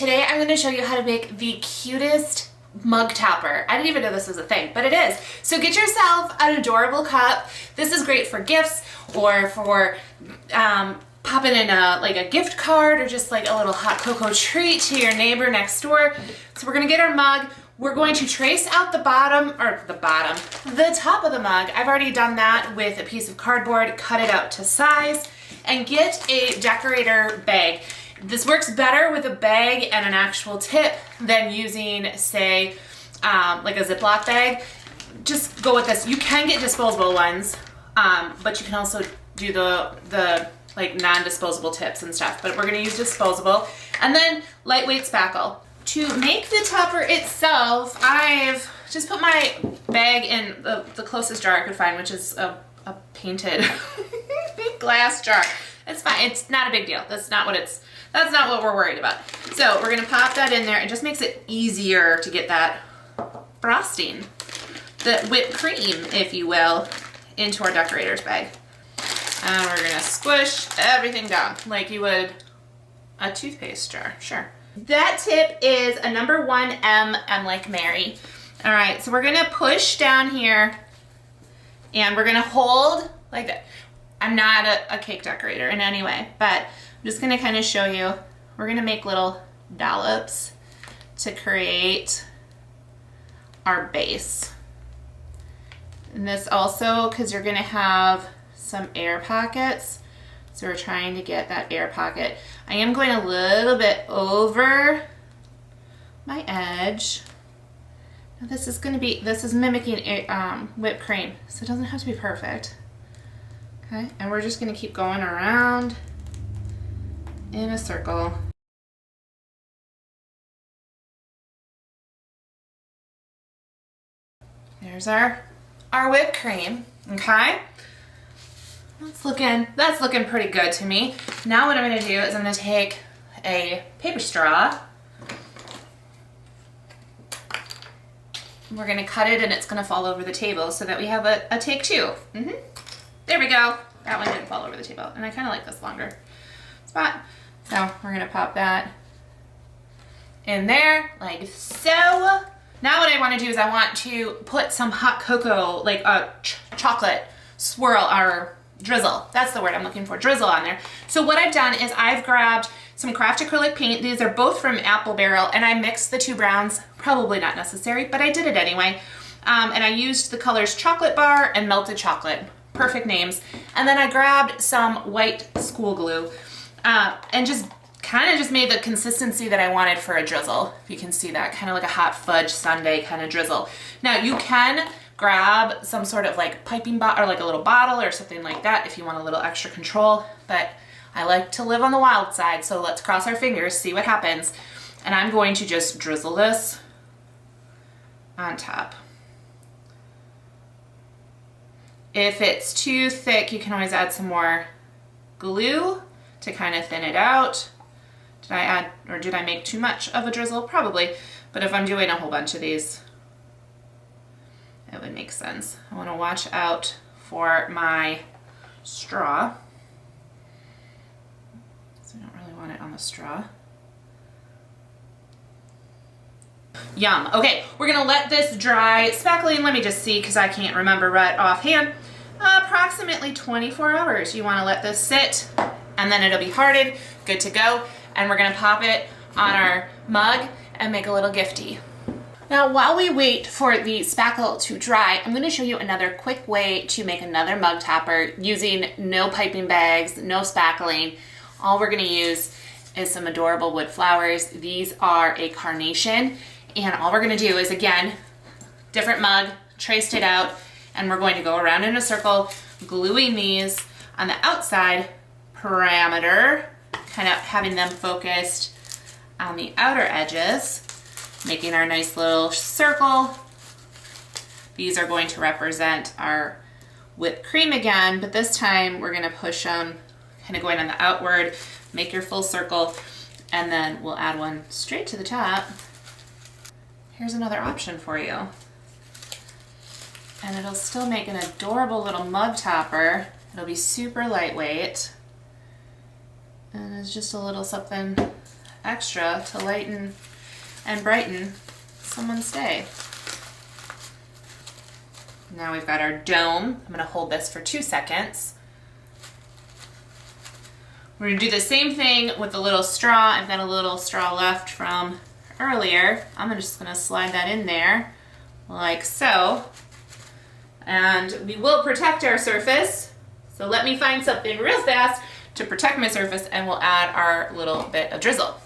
Today I'm going to show you how to make the cutest mug topper. I didn't even know this was a thing, but it is. So get yourself an adorable cup. This is great for gifts or for popping in a gift card or just like a little hot cocoa treat to your neighbor next door. So we're going to get our mug. We're going to trace out the top of the mug. I've already done that with a piece of cardboard, cut it out to size, and get a decorator bag. This works better with a bag and an actual tip than using, say, like a Ziploc bag. Just go with this. You can get disposable ones, but you can also do the like non-disposable tips and stuff. But we're gonna use disposable. And then lightweight spackle. To make the topper itself, I've just put my bag in the closest jar I could find, which is a painted glass jar. It's fine. It's not a big deal. That's not what we're worried about. So we're gonna pop that in there. It just makes it easier to get that frosting, the whipped cream, if you will, into our decorator's bag. And we're gonna squish everything down like you would a toothpaste jar, sure. That tip is a number 1M, M like Mary. All right, so we're gonna push down here and we're gonna hold like that. I'm not a cake decorator in any way, but I'm just gonna kind of show you. We're gonna make little dollops to create our base. And this also, because you're gonna have some air pockets, so we're trying to get that air pocket. I am going a little bit over my edge. Now this is mimicking whipped cream, so it doesn't have to be perfect. Okay, and we're just gonna keep going around in a circle. There's our whipped cream, okay? That's looking pretty good to me. Now what I'm gonna do is I'm gonna take a paper straw. We're gonna cut it and it's gonna fall over the table so that we have a take two. There we go. That one didn't fall over the table. And I kind of like this longer spot. So we're gonna pop that in there like so. Now what I wanna do is I want to put some hot cocoa, like a chocolate swirl or drizzle. That's the word I'm looking for, drizzle on there. So what I've done is I've grabbed some craft acrylic paint. These are both from Apple Barrel, and I mixed the two browns. Probably not necessary, but I did it anyway. And I used the colors chocolate bar and melted chocolate. Perfect names. And then I grabbed some white school glue and just kind of made the consistency that I wanted for a drizzle. If you can see that, kind of like a hot fudge sundae kind of drizzle. Now you can grab some sort of like piping bottle or like a little bottle or something like that if you want a little extra control, but I like to live on the wild side, so let's cross our fingers, see what happens. And I'm going to just drizzle this on top. If it's too thick, you can always add some more glue to kind of thin it out. Did I add, or did I make too much of a drizzle? Probably, but if I'm doing a whole bunch of these, it would make sense. I want to watch out for my straw. So I don't really want it on the straw. Yum. Okay, we're gonna let this dry. Spackling, let me just see because I can't remember right offhand. Approximately 24 hours. You want to let this sit and then it'll be hardened, good to go. And we're gonna pop it on our mug and make a little gifty. Now, while we wait for the spackle to dry, I'm going to show you another quick way to make another mug topper using no piping bags, no spackling. All we're going to use is some adorable wood flowers. These are a carnation, and all we're going to do is, again, different mug, traced it out, and we're going to go around in a circle, gluing these on the outside perimeter, kind of having them focused on the outer edges. Making our nice little circle. These are going to represent our whipped cream again, but this time we're gonna push them kind of going on the outward, make your full circle, and then we'll add one straight to the top. Here's another option for you. And it'll still make an adorable little mug topper. It'll be super lightweight. And it's just a little something extra to lighten and brighten someone's day. Now we've got our dome. I'm gonna hold this for 2 seconds. We're gonna do the same thing with the little straw. I've got a little straw left from earlier. I'm just gonna slide that in there like so. And we will protect our surface. So let me find something real fast to protect my surface, and we'll add our little bit of drizzle.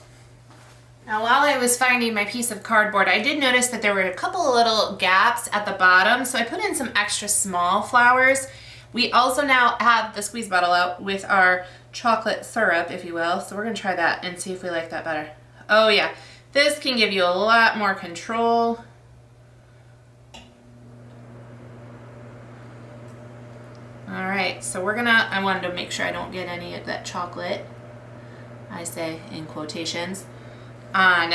Now while I was finding my piece of cardboard, I did notice that there were a couple of little gaps at the bottom, so I put in some extra small flowers. We also now have the squeeze bottle out with our chocolate syrup, if you will, so we're gonna try that and see if we like that better. Oh yeah, this can give you a lot more control. All right, so I wanted to make sure I don't get any of that chocolate, I say in quotations, on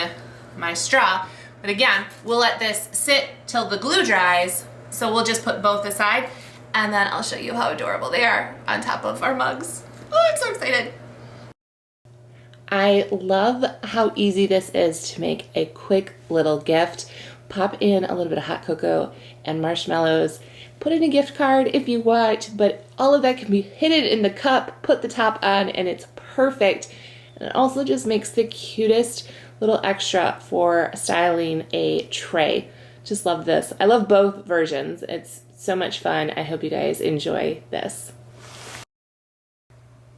my straw. But again, we'll let this sit till the glue dries. So we'll just put both aside, and then I'll show you how adorable they are on top of our mugs. Oh, I'm so excited. I love how easy this is to make a quick little gift. Pop in a little bit of hot cocoa and marshmallows. Put in a gift card if you want, but all of that can be hidden in the cup, put the top on, and it's perfect. And it also just makes the cutest little extra for styling a tray. Just love this. I love both versions. It's so much fun. I hope you guys enjoy this.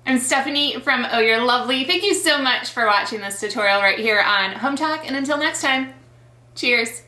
I'm Stephanie from Oh You're Lovely. Thank you so much for watching this tutorial right here on Hometalk, and until next time, cheers.